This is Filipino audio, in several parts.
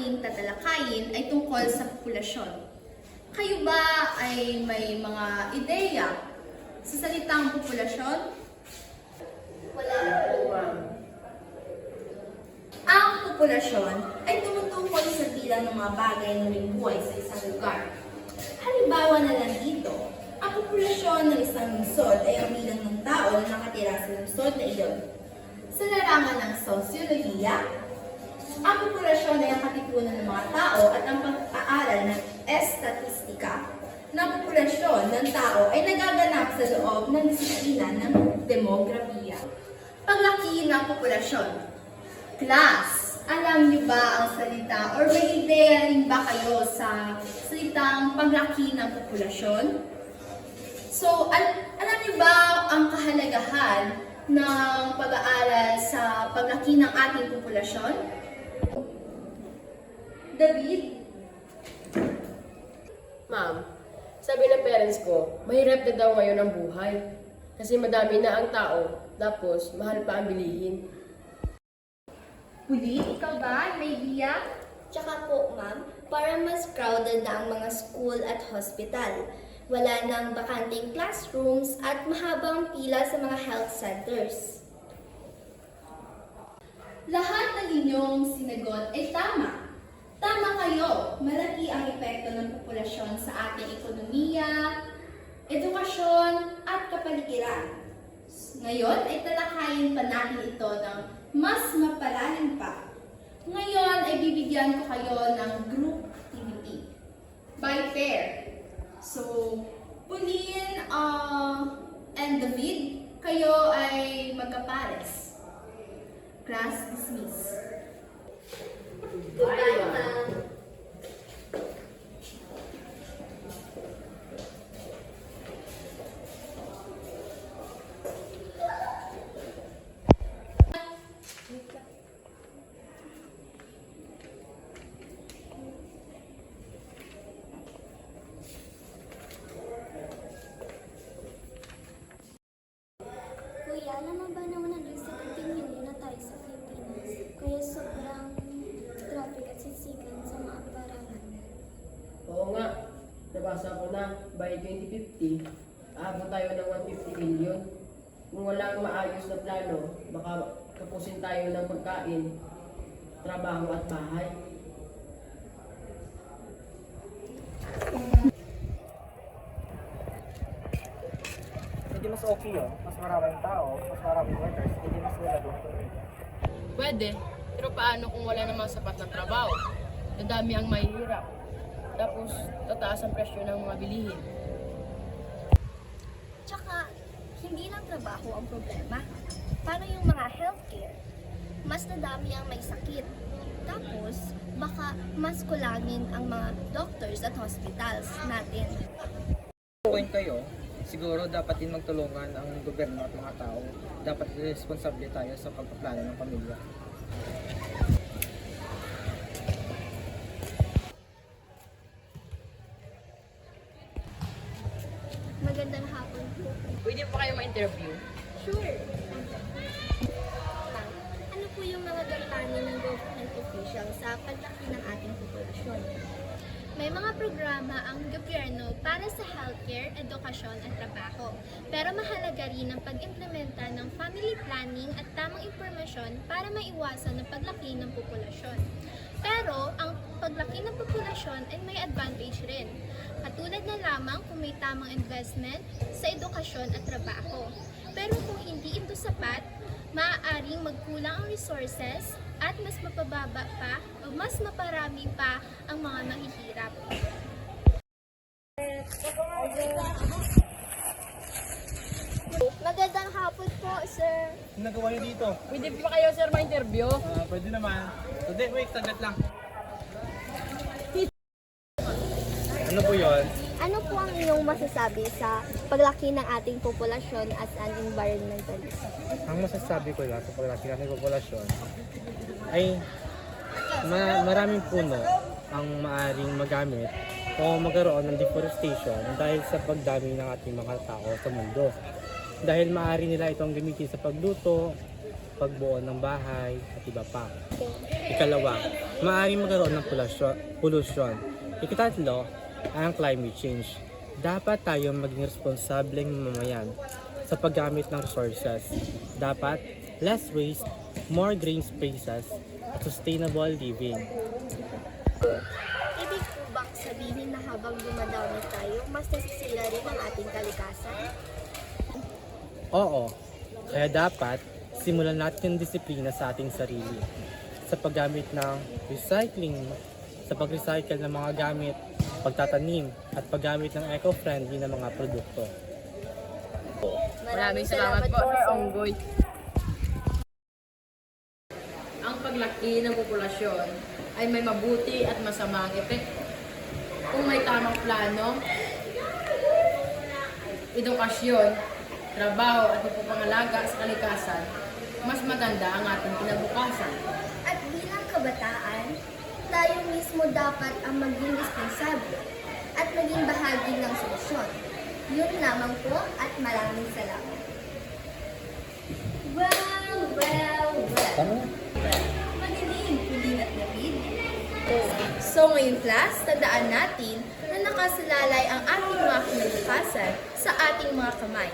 ating tatalakayin ay tungkol sa populasyon. Kayo ba ay may mga ideya sa salitang populasyon? Wala po, ma'am. Ang populasyon ay tumutukoy sa bilang ng mga bagay na may buhay sa isang lugar. Halimbawa na lang dito, ang populasyon ng isang lungsod ay ang bilang ng tao na nakatira sa lungsod na iyon. Sa larangan ng sosyolohiya, ang populasyon ay ang katipunan ng mga tao at ang pag-aaral ng estatistika na populasyon ng tao ay nagaganap sa loob ng disiplina ng demografiya. Paglaki ng populasyon. Class, alam niyo ba ang salita or may ideya rin ba kayo sa salitang paglaki ng populasyon? So, alam niyo ba ang kahalagahan ng pag-aaral sa paglaki ng ating populasyon? David? Ma'am, sabi ng parents ko, mahirap na daw ngayon ang buhay. Kasi madami na ang tao, tapos mahal pa ang bilihin. Huli, ikaw ba? May idea? Tsaka po, ma'am, para mas crowded na ang mga school at hospital. Wala nang bakanting classrooms at mahabang pila sa mga health centers. Lahat ng inyong sinagot ay tama. Tama kayo, malaki ang epekto ng populasyon sa ating ekonomiya, edukasyon, at kapaligiran. Ngayon ay talakayin pa natin ito ng mas mapalalim pa. Ngayon ay bibigyan ko kayo ng group activity by pair. So, Pauline and David, kayo ay magkapares. Class dismissed. Goodbye, ma'am. Kuya, naman ba naman naging sa milyon na tayo sa Pilipinas? Kaya sobrang traffic at sisigan sa mga paralan. Oo nga, nabasa ko na, by 2050, aabot tayo ng 150 million. Kung walang maayos na plano, baka kapusin tayo ng pagkain, trabaho at bahay. Hindi mas okay yun. Mas maraming tao, mas maraming workers, hindi mas wala doktor. Pwede, pero paano kung wala namang sapat na trabaho? Dadami ang mahihirap. Tapos, tataas ang presyo ng mga bilihin. Tsaka, hindi lang trabaho ang problema. Paano yung mga healthcare? Mas nadami ang may sakit. Tapos, baka mas kulangin ang mga doctors at hospitals natin. Point kayo, siguro dapat din magtulungan ang gobyerno at mga tao. Dapat responsable tayo sa pagpaplano ng pamilya. Magandang hapon po. Pwede pa kayo ma-interview? Sure. Ano po yung mga gampanin ng government official sa paglaki ng ating populasyon? May mga programa ang gobyerno para sa healthcare, edukasyon at trabaho. Pero mahalaga rin ang pag-implementa ng family planning at tamang impormasyon para maiwasan ang paglaki ng populasyon. Pero ang paglaki ng populasyon ay may advantage rin. Katulad na lamang kung may tamang investment sa edukasyon at trabaho. Pero kung hindi ito sapat, maaaring magkulang ang resources at mas mapababa pa o mas maparami pa ang mga mahihirap. Magandang hapon po, sir. Ano nagawa niyo dito? Pwede pa kayo, sir, ma-interview? Pwede naman. Hindi, wait, saglit lang. Ano po yun? Ano po ang iyong masasabi sa paglaki ng ating populasyon as an environmentalist? Ang masasabi ko lang sa paglaki ng populasyon ay maraming puno ang maaring magamit o magkaroon ng deforestation dahil sa pagdami ng ating mga tao sa mundo. Dahil maaari nila itong gamitin sa pagluto, pagbuo ng bahay, at iba pa. Ikalawa, maaaring magkaroon ng polusyon. Ikatatlo, ang climate change. Dapat tayo maging responsableng mamamayan sa paggamit ng resources. Dapat less waste, more green spaces, at sustainable living. Ibig po bang sabihin na habang dumadami tayo, mas nasisira rin ang ating kalikasan? Oo, kaya dapat simulan natin yung disiplina sa ating sarili sa paggamit ng recycling, sa pag-recycle ng mga gamit, pagtatanim, at paggamit ng eco-friendly na mga produkto. Maraming salamat po, Sir Onggoy. Ang paglaki ng populasyon ay may mabuti at masamang epekto. Kung may tamang plano, edukasyon, trabaho at pangalaga sa kalikasan, mas maganda ang ating kinabukasan. At bilang kabataan, tayo mismo dapat ang maging responsable at maging bahagi ng solusyon. Yun lamang po at maraming salamat. Well. Magaling, Pauline at David. So ngayon class, tandaan natin na nakasalalay ang ating mga kinabukasan sa ating mga kamay.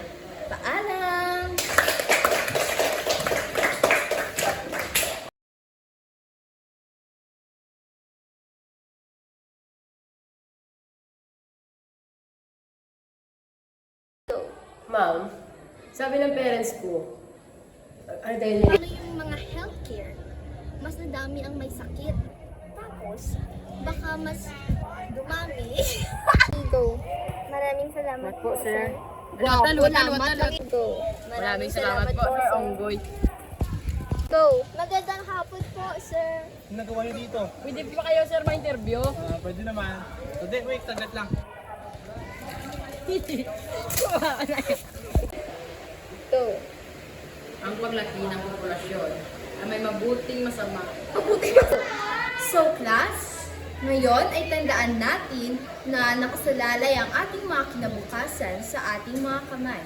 Paalam! Ma'am, sabi ng parents ko, ano dahil Ano yung mga healthcare? Mas nadami ang may sakit. Tapos, baka mas dumami. Go. Maraming salamat po, sir. Wow, Watal. Go. Maraming salamat po, Sir Onggoy. Go. Magandang hapon po, sir. Nagawa niyo dito? Pwede pa kayo, sir, ma-interview? Pwede naman. Hindi, wait, saglit lang. Go. Ang paglaki ng populasyon ay may mabuting masama. So class, ngayon ay tandaan natin na nakasalalay ang ating mga kinabukasan sa ating mga kamay.